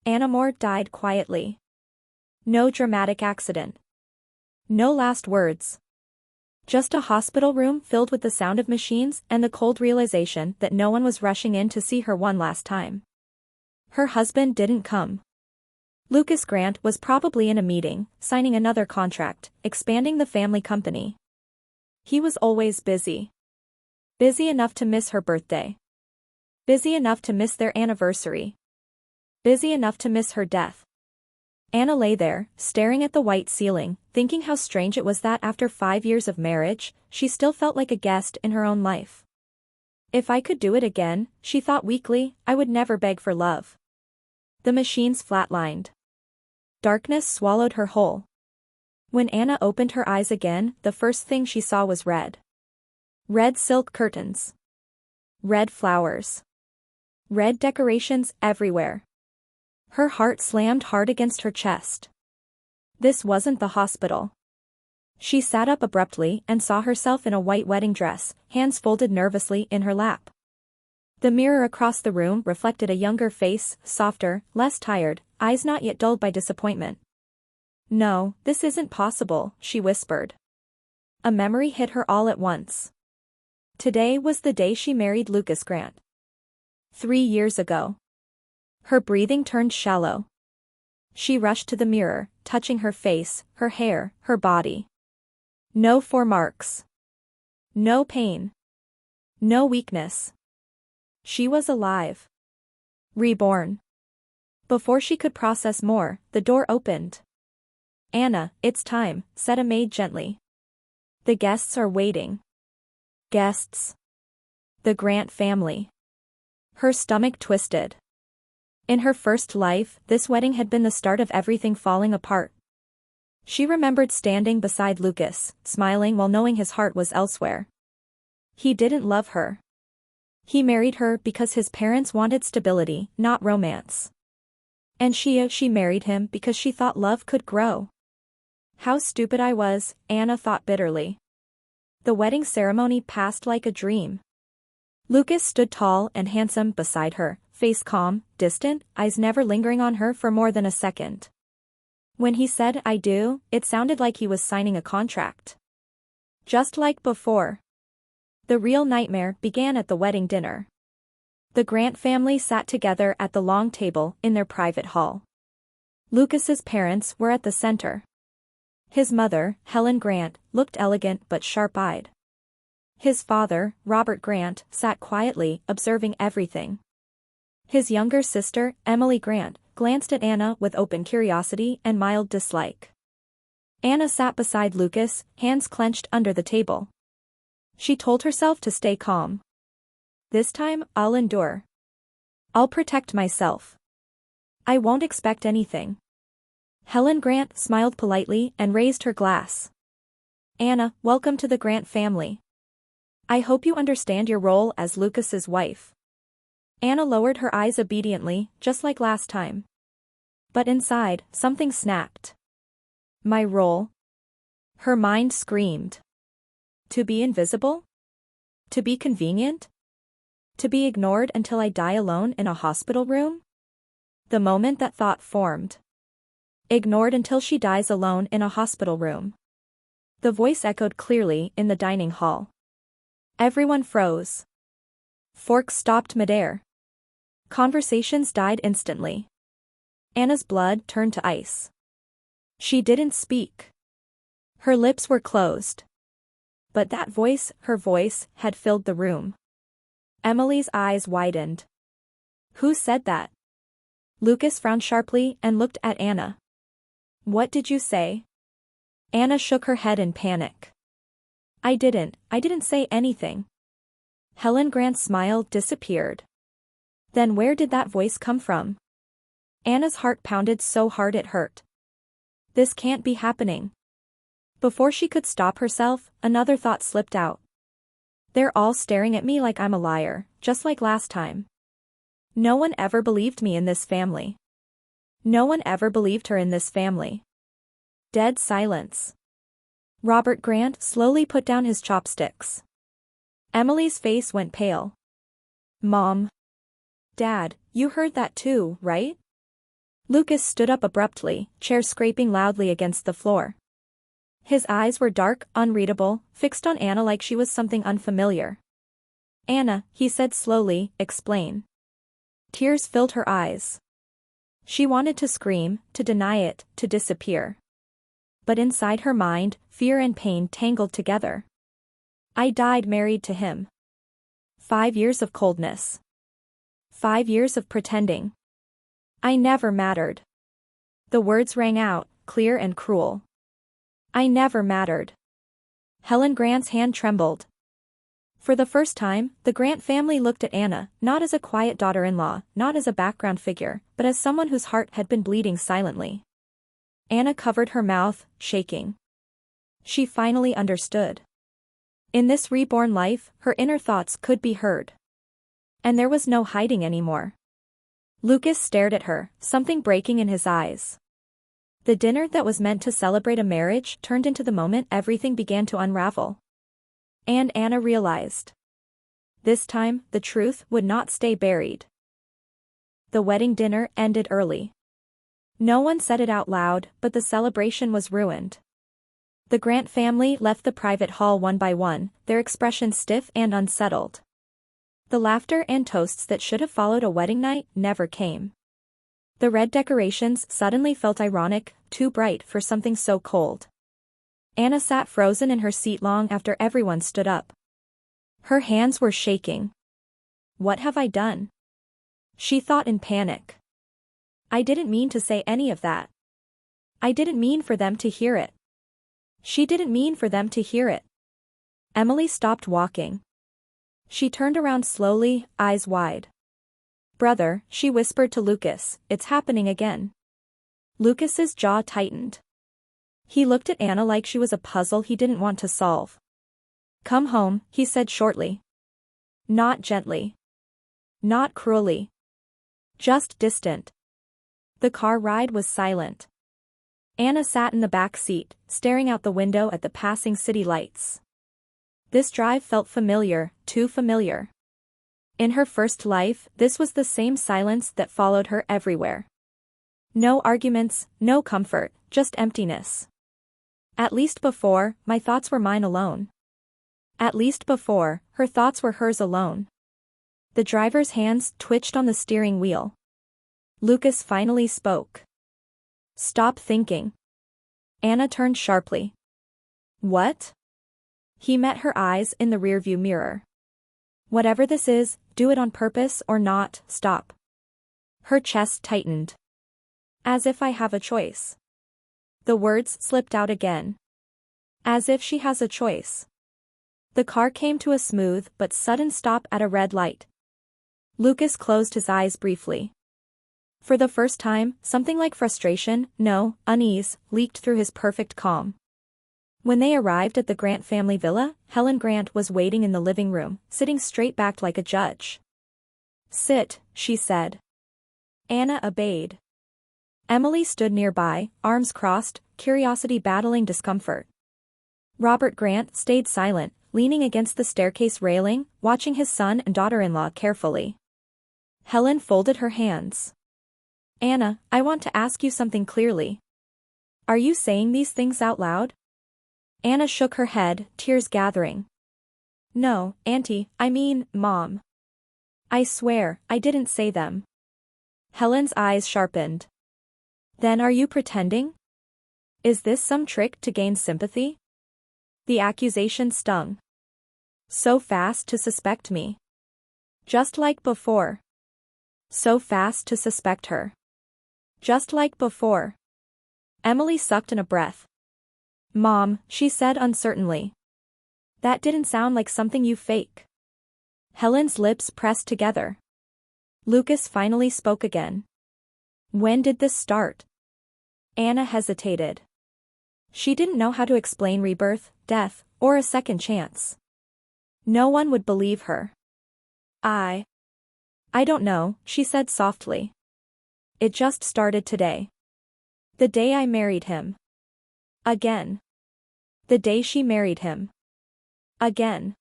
Anna Moore died quietly. No dramatic accident. No last words. Just a hospital room filled with the sound of machines and the cold realization that no one was rushing in to see her one last time. Her husband didn't come. Lucas Grant was probably in a meeting, signing another contract, expanding the family company. He was always busy. Busy enough to miss her birthday. Busy enough to miss their anniversary. Busy enough to miss her death. Anna lay there, staring at the white ceiling, thinking how strange it was that after 5 years of marriage, she still felt like a guest in her own life. If I could do it again, she thought weakly, I would never beg for love. The machines flatlined. Darkness swallowed her whole. When Anna opened her eyes again, the first thing she saw was red. Red silk curtains. Red flowers. Red decorations everywhere. Her heart slammed hard against her chest. This wasn't the hospital. She sat up abruptly and saw herself in a white wedding dress, hands folded nervously in her lap. The mirror across the room reflected a younger face, softer, less tired, eyes not yet dulled by disappointment. No, this isn't possible, she whispered. A memory hit her all at once. Today was the day she married Lucas Grant. 3 years ago. Her breathing turned shallow. She rushed to the mirror, touching her face, her hair, her body. No foremarks. No pain. No weakness. She was alive. Reborn. Before she could process more, the door opened. Anna, it's time, said a maid gently. The guests are waiting. Guests. The Grant family. Her stomach twisted. In her first life, this wedding had been the start of everything falling apart. She remembered standing beside Lucas, smiling while knowing his heart was elsewhere. He didn't love her. He married her because his parents wanted stability, not romance. And she married him because she thought love could grow. How stupid I was, Anna thought bitterly. The wedding ceremony passed like a dream. Lucas stood tall and handsome beside her, face calm, distant, eyes never lingering on her for more than a second. When he said "I do," it sounded like he was signing a contract. Just like before. The real nightmare began at the wedding dinner. The Grant family sat together at the long table in their private hall. Lucas's parents were at the center. His mother, Helen Grant, looked elegant but sharp-eyed. His father, Robert Grant, sat quietly, observing everything. His younger sister, Emily Grant, glanced at Anna with open curiosity and mild dislike. Anna sat beside Lucas, hands clenched under the table. She told herself to stay calm. This time, I'll endure. I'll protect myself. I won't expect anything. Helen Grant smiled politely and raised her glass. Anna, welcome to the Grant family. I hope you understand your role as Lucas's wife. Anna lowered her eyes obediently, just like last time. But inside, something snapped. My role? Her mind screamed. To be invisible? To be convenient? To be ignored until I die alone in a hospital room? The moment that thought formed. Ignored until she dies alone in a hospital room. The voice echoed clearly in the dining hall. Everyone froze. Forks stopped midair. Conversations died instantly. Anna's blood turned to ice. She didn't speak. Her lips were closed. But that voice, her voice, had filled the room. Emily's eyes widened. Who said that? Lucas frowned sharply and looked at Anna. What did you say? Anna shook her head in panic. I didn't say anything. Helen Grant's smile disappeared. Then where did that voice come from? Anna's heart pounded so hard it hurt. This can't be happening. Before she could stop herself, another thought slipped out. They're all staring at me like I'm a liar, just like last time. No one ever believed me in this family. No one ever believed her in this family. Dead silence. Robert Grant slowly put down his chopsticks. Emily's face went pale. Mom. Dad, you heard that too, right? Lucas stood up abruptly, chair scraping loudly against the floor. His eyes were dark, unreadable, fixed on Anna like she was something unfamiliar. "Anna," he said slowly, "explain." Tears filled her eyes. She wanted to scream, to deny it, to disappear. But inside her mind, fear and pain tangled together. "I died married to him. 5 years of coldness. 5 years of pretending. I never mattered." The words rang out, clear and cruel. "I never mattered." Helen Grant's hand trembled. For the first time, the Grant family looked at Anna, not as a quiet daughter-in-law, not as a background figure, but as someone whose heart had been bleeding silently. Anna covered her mouth, shaking. She finally understood. In this reborn life, her inner thoughts could be heard. And there was no hiding anymore. Lucas stared at her, something breaking in his eyes. The dinner that was meant to celebrate a marriage turned into the moment everything began to unravel. And Anna realized. This time, the truth would not stay buried. The wedding dinner ended early. No one said it out loud, but the celebration was ruined. The Grant family left the private hall one by one, their expressions stiff and unsettled. The laughter and toasts that should have followed a wedding night never came. The red decorations suddenly felt ironic, too bright for something so cold. Anna sat frozen in her seat long after everyone stood up. Her hands were shaking. "What have I done?" she thought in panic. "I didn't mean to say any of that. I didn't mean for them to hear it." She didn't mean for them to hear it. Emily stopped walking. She turned around slowly, eyes wide. "Brother," she whispered to Lucas, "it's happening again." Lucas's jaw tightened. He looked at Anna like she was a puzzle he didn't want to solve. "Come home," he said shortly. Not gently. Not cruelly. Just distant. The car ride was silent. Anna sat in the back seat, staring out the window at the passing city lights. This drive felt familiar, too familiar. In her first life, this was the same silence that followed her everywhere. No arguments, no comfort, just emptiness. At least before, my thoughts were mine alone. At least before, her thoughts were hers alone. The driver's hands twitched on the steering wheel. Lucas finally spoke. "Stop thinking." Anna turned sharply. "What?" He met her eyes in the rearview mirror. "Whatever this is, do it on purpose or not, stop." Her chest tightened. "As if I have a choice." The words slipped out again. "As if she has a choice." The car came to a smooth but sudden stop at a red light. Lucas closed his eyes briefly. For the first time, something like frustration, no, unease, leaked through his perfect calm. When they arrived at the Grant family villa, Helen Grant was waiting in the living room, sitting straight-backed like a judge. "Sit," she said. Anna obeyed. Emily stood nearby, arms crossed, curiosity battling discomfort. Robert Grant stayed silent, leaning against the staircase railing, watching his son and daughter-in-law carefully. Helen folded her hands. "Anna, I want to ask you something clearly. Are you saying these things out loud?" Anna shook her head, tears gathering. "No, Auntie, I mean, Mom. I swear, I didn't say them." Helen's eyes sharpened. "Then are you pretending? Is this some trick to gain sympathy?" The accusation stung. "So fast to suspect me. Just like before." So fast to suspect her. Just like before. Emily sucked in a breath. "Mom," she said uncertainly. "That didn't sound like something you fake." Helen's lips pressed together. Lucas finally spoke again. "When did this start?" Anna hesitated. She didn't know how to explain rebirth, death, or a second chance. No one would believe her. I don't know," she said softly. "It just started today. The day I married him. Again. The day she married him. Again."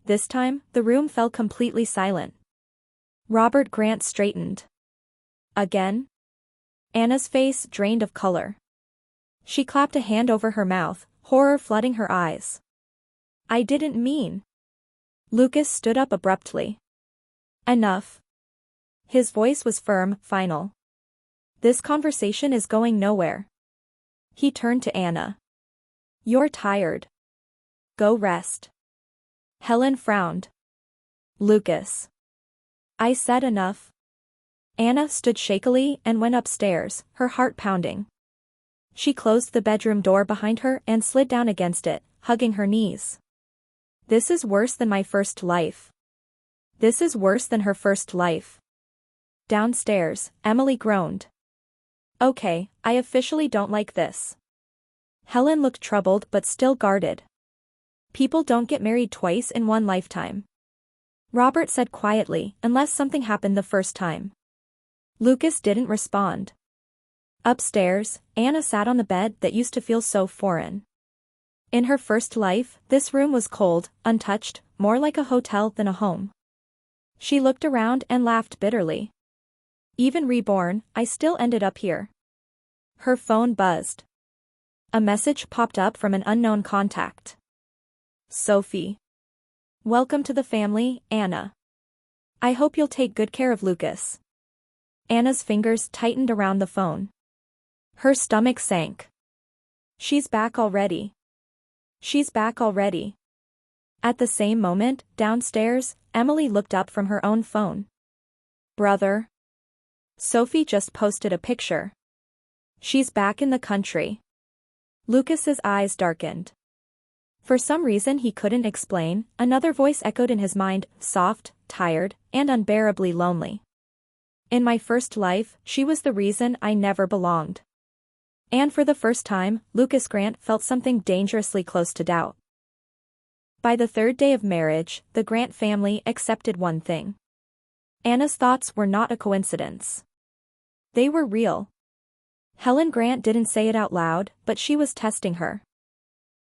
This time, the room fell completely silent. Robert Grant straightened. "Again?" Anna's face drained of color. She clapped a hand over her mouth, horror flooding her eyes. I didn't mean. Lucas stood up abruptly. Enough. His voice was firm, final. This conversation is going nowhere. He turned to Anna. You're tired. Go rest. Helen frowned. Lucas. I said enough. Anna stood shakily and went upstairs, her heart pounding. She closed the bedroom door behind her and slid down against it, hugging her knees. This is worse than my first life. This is worse than her first life. Downstairs, Emily groaned. Okay, I officially don't like this. Helen looked troubled but still guarded. People don't get married twice in one lifetime. Robert said quietly, unless something happened the first time. Lucas didn't respond. Upstairs, Anna sat on the bed that used to feel so foreign. In her first life, this room was cold, untouched, more like a hotel than a home. She looked around and laughed bitterly. Even Reborn, I still ended up here. Her phone buzzed. A message popped up from an unknown contact. Sophie. Welcome to the family, Anna. I hope you'll take good care of Lucas. Anna's fingers tightened around the phone. Her stomach sank. She's back already. She's back already. At the same moment, downstairs, Emily looked up from her own phone. Brother. Sophie just posted a picture. She's back in the country. Lucas's eyes darkened. For some reason he couldn't explain, another voice echoed in his mind, soft, tired, and unbearably lonely. In my first life, she was the reason I never belonged. And for the first time, Lucas Grant felt something dangerously close to doubt. By the third day of marriage, the Grant family accepted one thing. Anna's thoughts were not a coincidence. They were real. Helen Grant didn't say it out loud, but she was testing her.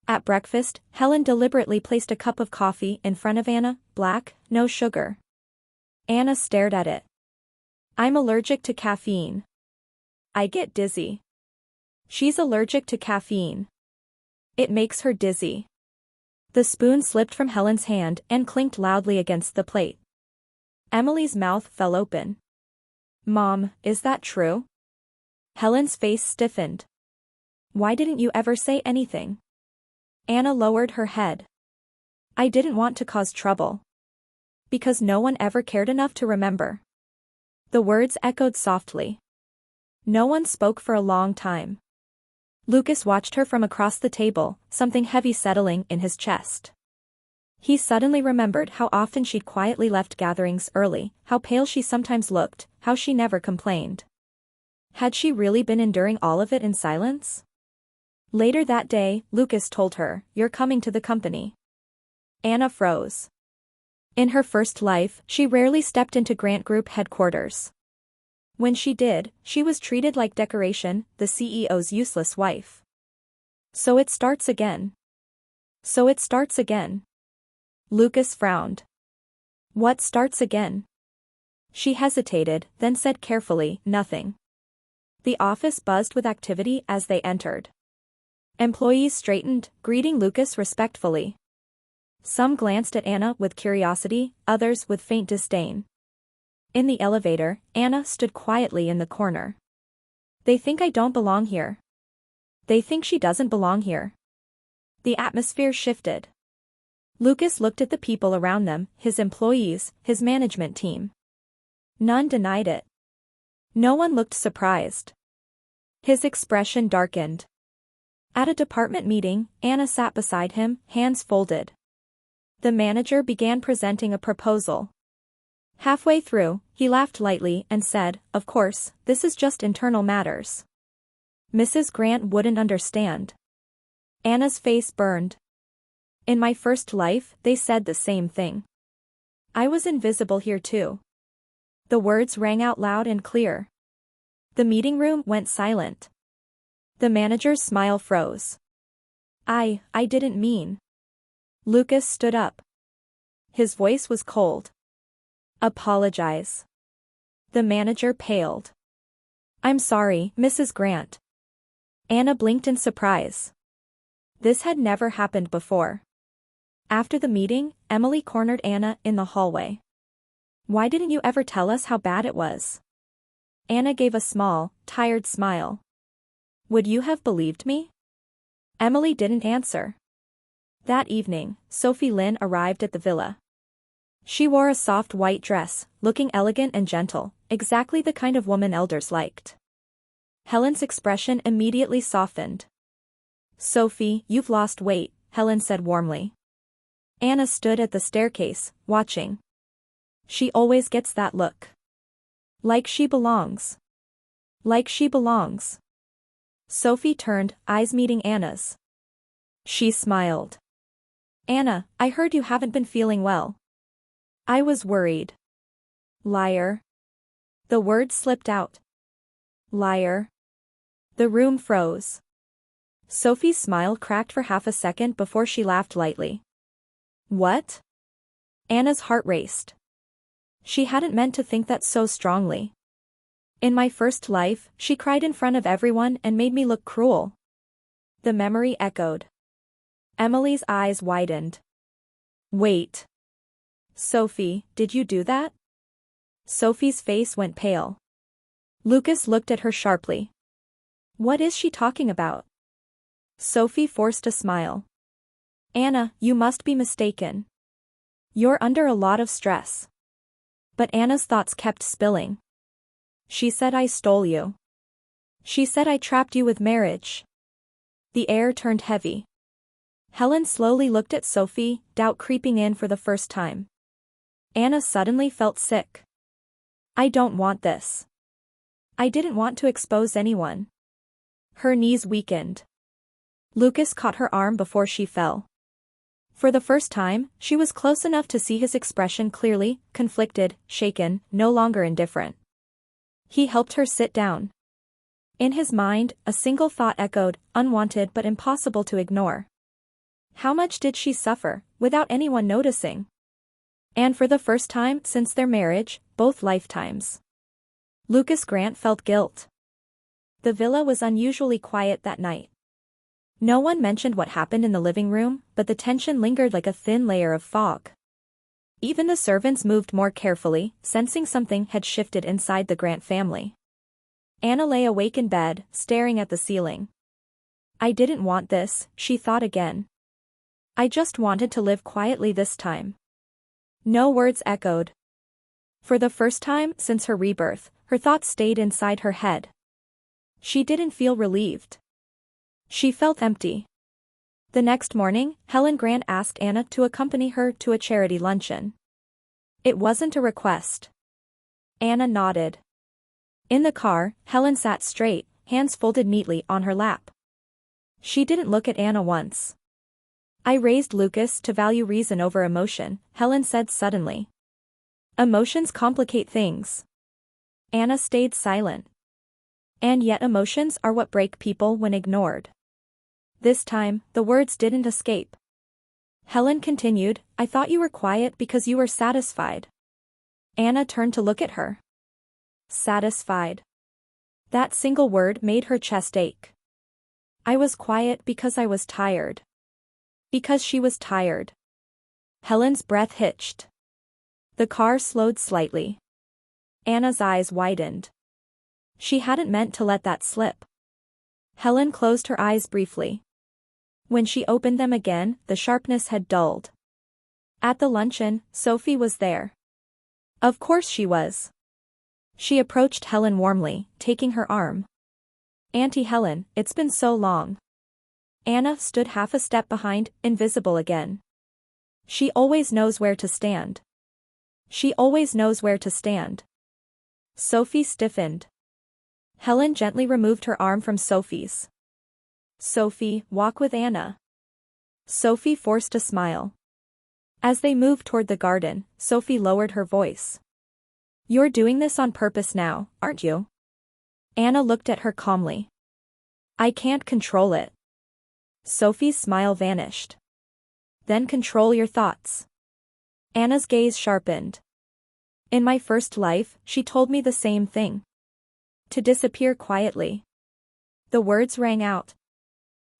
At breakfast, Helen deliberately placed a cup of coffee in front of Anna, black, no sugar. Anna stared at it. I'm allergic to caffeine. I get dizzy. She's allergic to caffeine. It makes her dizzy. The spoon slipped from Helen's hand and clinked loudly against the plate. Emily's mouth fell open. Mom, is that true? Helen's face stiffened. Why didn't you ever say anything? Anna lowered her head. I didn't want to cause trouble. Because no one ever cared enough to remember. The words echoed softly. No one spoke for a long time. Lucas watched her from across the table, something heavy settling in his chest. He suddenly remembered how often she'd quietly left gatherings early, how pale she sometimes looked, how she never complained. Had she really been enduring all of it in silence? Later that day, Lucas told her, "You're coming to the company." Anna froze. In her first life, she rarely stepped into Grant Group headquarters. When she did, she was treated like decoration, the CEO's useless wife. So it starts again. So it starts again. Lucas frowned. What starts again? She hesitated, then said carefully, nothing. The office buzzed with activity as they entered. Employees straightened, greeting Lucas respectfully. Some glanced at Anna with curiosity, others with faint disdain. In the elevator, Anna stood quietly in the corner. They think I don't belong here. They think she doesn't belong here. The atmosphere shifted. Lucas looked at the people around them, his employees, his management team. None denied it. No one looked surprised. His expression darkened. At a department meeting, Anna sat beside him, hands folded. The manager began presenting a proposal. Halfway through, he laughed lightly and said, "Of course, this is just internal matters. Mrs. Grant wouldn't understand." Anna's face burned. In my first life, they said the same thing. I was invisible here too. The words rang out loud and clear. The meeting room went silent. The manager's smile froze. I didn't mean. Lucas stood up. His voice was cold. Apologize. The manager paled. I'm sorry, Mrs. Grant. Anna blinked in surprise. This had never happened before. After the meeting, Emily cornered Anna in the hallway. Why didn't you ever tell us how bad it was? Anna gave a small, tired smile. Would you have believed me? Emily didn't answer. That evening, Sophie Lynn arrived at the villa. She wore a soft white dress, looking elegant and gentle, exactly the kind of woman elders liked. Helen's expression immediately softened. Sophie, you've lost weight, Helen said warmly. Anna stood at the staircase, watching. She always gets that look. Like she belongs. Like she belongs. Sophie turned, eyes meeting Anna's. She smiled. Anna, I heard you haven't been feeling well. I was worried. Liar. The word slipped out. Liar. The room froze. Sophie's smile cracked for half a second before she laughed lightly. What? Anna's heart raced. She hadn't meant to think that so strongly. In my first life, she cried in front of everyone and made me look cruel. The memory echoed. Emily's eyes widened. Wait. Sophie, did you do that? Sophie's face went pale. Lucas looked at her sharply. What is she talking about? Sophie forced a smile. Anna, you must be mistaken. You're under a lot of stress. But Anna's thoughts kept spilling. She said I stole you. She said I trapped you with marriage. The air turned heavy. Helen slowly looked at Sophie, doubt creeping in for the first time. Anna suddenly felt sick. I don't want this. I didn't want to expose anyone. Her knees weakened. Lucas caught her arm before she fell. For the first time, she was close enough to see his expression clearly, conflicted, shaken, no longer indifferent. He helped her sit down. In his mind, a single thought echoed, unwanted but impossible to ignore. How much did she suffer, without anyone noticing? And for the first time since their marriage, both lifetimes. Lucas Grant felt guilt. The villa was unusually quiet that night. No one mentioned what happened in the living room, but the tension lingered like a thin layer of fog. Even the servants moved more carefully, sensing something had shifted inside the Grant family. Anna lay awake in bed, staring at the ceiling. I didn't want this, she thought again. I just wanted to live quietly this time. No words echoed. For the first time since her rebirth, her thoughts stayed inside her head. She didn't feel relieved. She felt empty. The next morning, Helen Grant asked Anna to accompany her to a charity luncheon. It wasn't a request. Anna nodded. In the car, Helen sat straight, hands folded neatly on her lap. She didn't look at Anna once. I raised Lucas to value reason over emotion, Helen said suddenly. Emotions complicate things. Anna stayed silent. And yet emotions are what break people when ignored. This time, the words didn't escape. Helen continued, I thought you were quiet because you were satisfied. Anna turned to look at her. Satisfied. That single word made her chest ache. I was quiet because I was tired. Because she was tired. Helen's breath hitched. The car slowed slightly. Anna's eyes widened. She hadn't meant to let that slip. Helen closed her eyes briefly. When she opened them again, the sharpness had dulled. At the luncheon, Sophie was there. Of course she was. She approached Helen warmly, taking her arm. Auntie Helen, it's been so long. Anna stood half a step behind, invisible again. She always knows where to stand. She always knows where to stand. Sophie stiffened. Helen gently removed her arm from Sophie's. Sophie, walk with Anna. Sophie forced a smile. As they moved toward the garden, Sophie lowered her voice. You're doing this on purpose now, aren't you? Anna looked at her calmly. I can't control it. Sophie's smile vanished. Then control your thoughts. Anna's gaze sharpened. In my first life, she told me the same thing. to disappear quietly. The words rang out.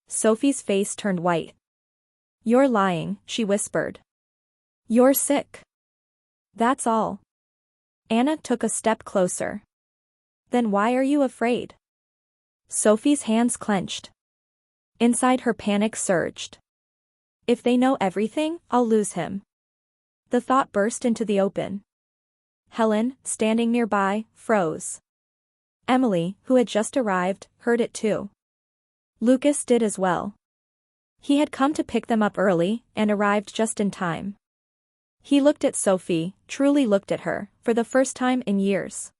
Sophie's face turned white. You're lying, she whispered. You're sick. That's all. Anna took a step closer. Then why are you afraid? Sophie's hands clenched. Inside her panic surged. If they know everything, I'll lose him. The thought burst into the open. Helen, standing nearby, froze. Emily, who had just arrived, heard it too. Lucas did as well. He had come to pick them up early, and arrived just in time. He looked at Sophie, truly looked at her, for the first time in years.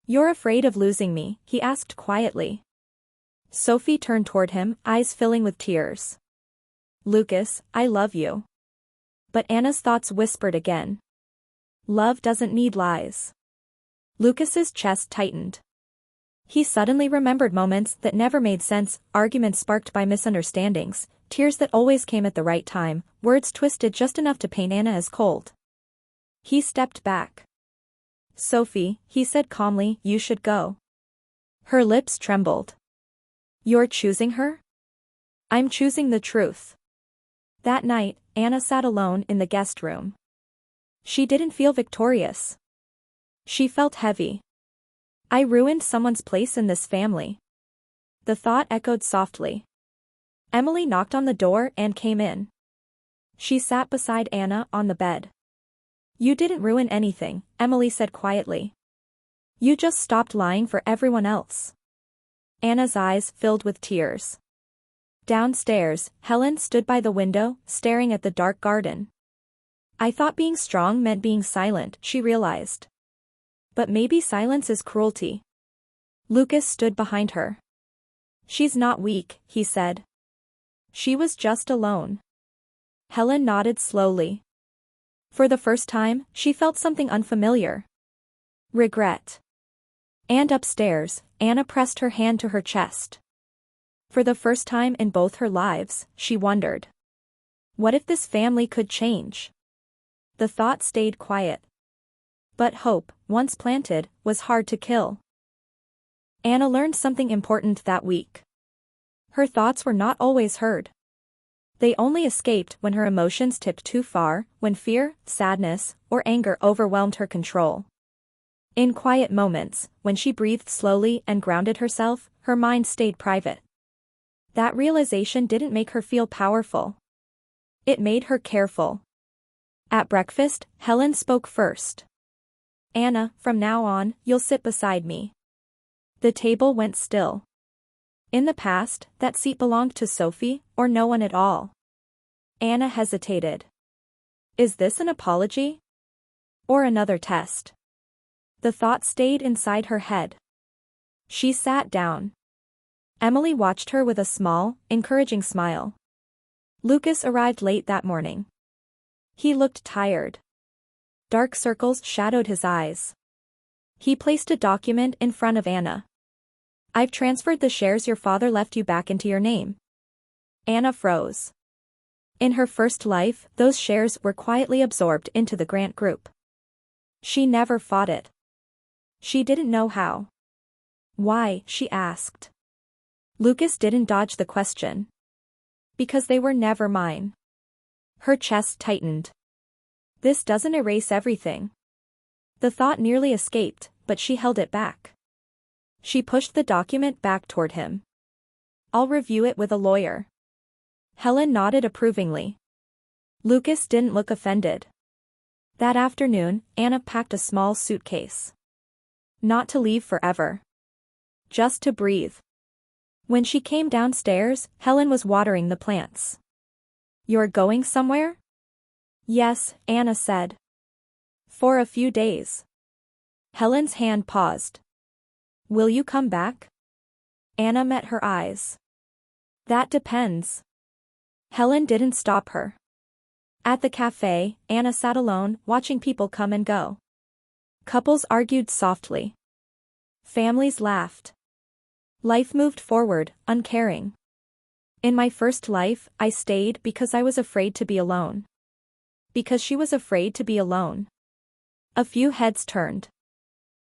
You're afraid of losing me, he asked quietly. Sophie turned toward him, eyes filling with tears. Lucas, I love you. But Anna's thoughts whispered again. Love doesn't need lies. Lucas's chest tightened. He suddenly remembered moments that never made sense, arguments sparked by misunderstandings, tears that always came at the right time, words twisted just enough to paint Anna as cold. He stepped back. Sophie, he said calmly, you should go. Her lips trembled. You're choosing her? I'm choosing the truth. That night, Anna sat alone in the guest room. She didn't feel victorious. She felt heavy. I ruined someone's place in this family. The thought echoed softly. Emily knocked on the door and came in. She sat beside Anna on the bed. You didn't ruin anything, Emily said quietly. You just stopped lying for everyone else. Anna's eyes filled with tears. Downstairs, Helen stood by the window, staring at the dark garden. I thought being strong meant being silent, she realized. But maybe silence is cruelty. Lucas stood behind her. She's not weak, he said. She was just alone. Helen nodded slowly. For the first time, she felt something unfamiliar. Regret. And upstairs, Anna pressed her hand to her chest. For the first time in both her lives, she wondered. What if this family could change? The thought stayed quiet. But hope, once planted, was hard to kill. Anna learned something important that week. Her thoughts were not always heard. They only escaped when her emotions tipped too far, when fear, sadness, or anger overwhelmed her control. In quiet moments, when she breathed slowly and grounded herself, her mind stayed private. That realization didn't make her feel powerful. It made her careful. At breakfast, Helen spoke first. Anna, from now on, you'll sit beside me. The table went still. In the past, that seat belonged to Sophie, or no one at all. Anna hesitated. Is this an apology? Or another test? The thought stayed inside her head. She sat down. Emily watched her with a small, encouraging smile. Lucas arrived late that morning. He looked tired. Dark circles shadowed his eyes. He placed a document in front of Anna. I've transferred the shares your father left you back into your name. Anna froze. In her first life, those shares were quietly absorbed into the Grant Group. She never fought it. She didn't know how. Why, she asked. Lucas didn't dodge the question. Because they were never mine. Her chest tightened. This doesn't erase everything. The thought nearly escaped, but she held it back. She pushed the document back toward him. I'll review it with a lawyer. Helen nodded approvingly. Lucas didn't look offended. That afternoon, Anna packed a small suitcase. Not to leave forever. Just to breathe. When she came downstairs, Helen was watering the plants. You're going somewhere? Yes, Anna said. For a few days. Helen's hand paused. Will you come back? Anna met her eyes. That depends. Helen didn't stop her. At the cafe, Anna sat alone, watching people come and go. Couples argued softly. Families laughed. Life moved forward, uncaring. In my first life, I stayed because I was afraid to be alone. Because she was afraid to be alone. A few heads turned.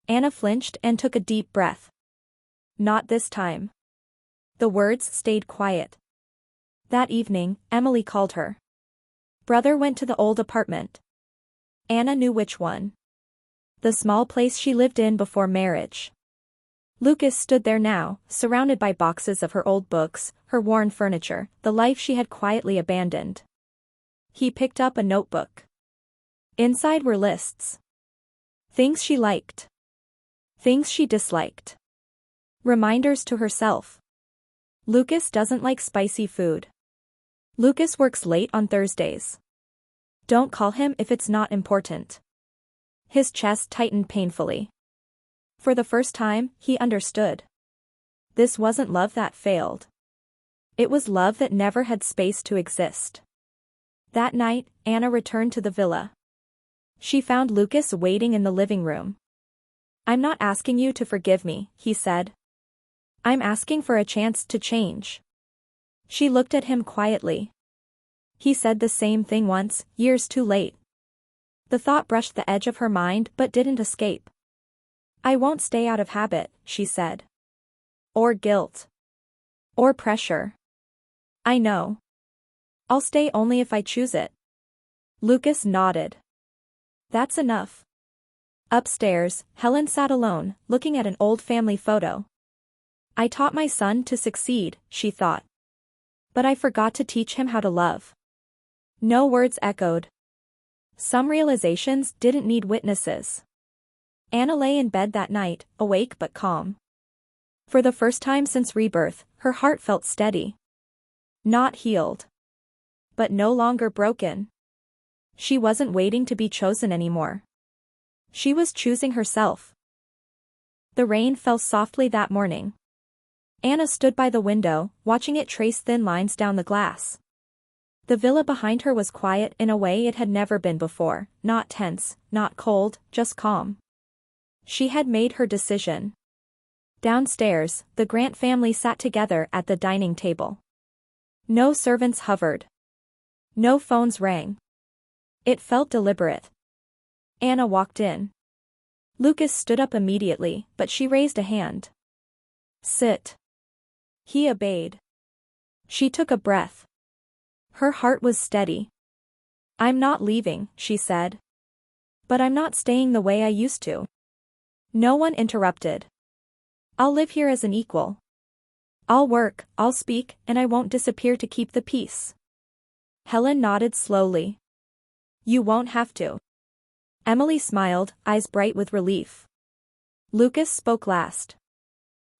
Anna flinched and took a deep breath. Not this time. The words stayed quiet. That evening, Emily called her. Brother went to the old apartment. Anna knew which one. The small place she lived in before marriage. Lucas stood there now, surrounded by boxes of her old books, her worn furniture, the life she had quietly abandoned. He picked up a notebook. Inside were lists. Things she liked. Things she disliked. Reminders to herself. Lucas doesn't like spicy food. Lucas works late on Thursdays. Don't call him if it's not important. His chest tightened painfully. For the first time, he understood. This wasn't love that failed. It was love that never had space to exist. That night, Anna returned to the villa. She found Lucas waiting in the living room. I'm not asking you to forgive me, he said. I'm asking for a chance to change. She looked at him quietly. He said the same thing once, years too late. The thought brushed the edge of her mind but didn't escape. I won't stay out of habit, she said. Or guilt. Or pressure. I know. I'll stay only if I choose it. Lucas nodded. That's enough. Upstairs, Helen sat alone, looking at an old family photo. I taught my son to succeed, she thought. But I forgot to teach him how to love. No words echoed. Some realizations didn't need witnesses. Anna lay in bed that night, awake but calm. For the first time since Rebirth, her heart felt steady. Not healed. But no longer broken. She wasn't waiting to be chosen anymore. She was choosing herself. The rain fell softly that morning. Anna stood by the window, watching it trace thin lines down the glass. The villa behind her was quiet in a way it had never been before, not tense, not cold, just calm. She had made her decision. Downstairs, the Grant family sat together at the dining table. No servants hovered. No phones rang. It felt deliberate. Anna walked in. Lucas stood up immediately, but she raised a hand. Sit. He obeyed. She took a breath. Her heart was steady. I'm not leaving, she said. But I'm not staying the way I used to. No one interrupted. I'll live here as an equal. I'll work, I'll speak, and I won't disappear to keep the peace. Helen nodded slowly. You won't have to. Emily smiled, eyes bright with relief. Lucas spoke last.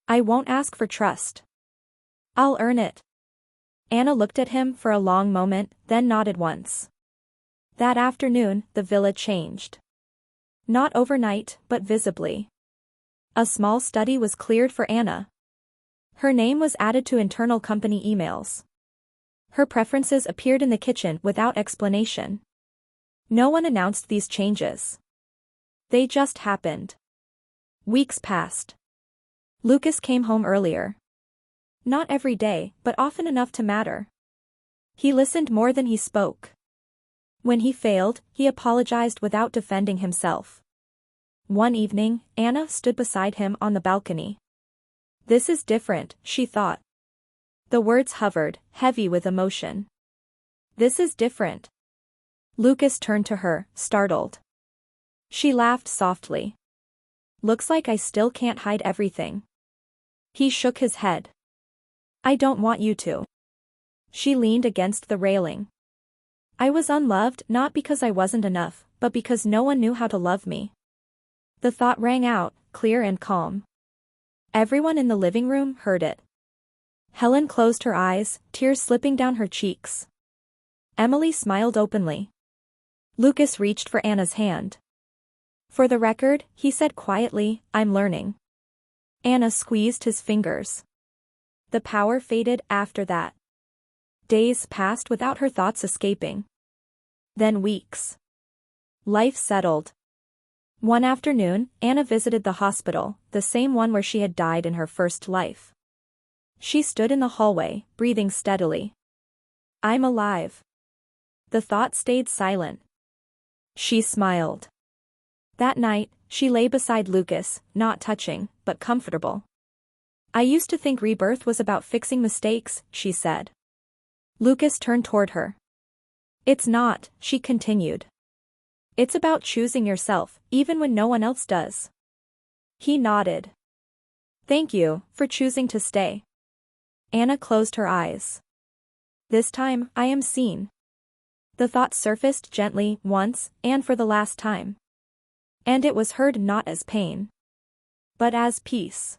I won't ask for trust. I'll earn it. Anna looked at him for a long moment, then nodded once. That afternoon, the villa changed. Not overnight, but visibly. A small study was cleared for Anna. Her name was added to internal company emails. Her preferences appeared in the kitchen without explanation. No one announced these changes. They just happened. Weeks passed. Lucas came home earlier. Not every day, but often enough to matter. He listened more than he spoke. When he failed, he apologized without defending himself. One evening, Anna stood beside him on the balcony. This is different, she thought. The words hovered, heavy with emotion. This is different. Lucas turned to her, startled. She laughed softly. Looks like I still can't hide everything. He shook his head. I don't want you to. She leaned against the railing. I was unloved not because I wasn't enough, but because no one knew how to love me. The thought rang out, clear and calm. Everyone in the living room heard it. Helen closed her eyes, tears slipping down her cheeks. Emily smiled openly. Lucas reached for Anna's hand. For the record, he said quietly, I'm learning. Anna squeezed his fingers. The power faded after that. Days passed without her thoughts escaping. Then weeks. Life settled. One afternoon, Anna visited the hospital, the same one where she had died in her first life. She stood in the hallway, breathing steadily. I'm alive. The thought stayed silent. She smiled. That night, she lay beside Lucas, not touching, but comfortable. I used to think rebirth was about fixing mistakes, she said. Lucas turned toward her. It's not, she continued. It's about choosing yourself, even when no one else does. He nodded. Thank you, for choosing to stay. Anna closed her eyes. This time, I am seen. The thought surfaced gently, once, and for the last time. And it was heard not as pain, but as peace.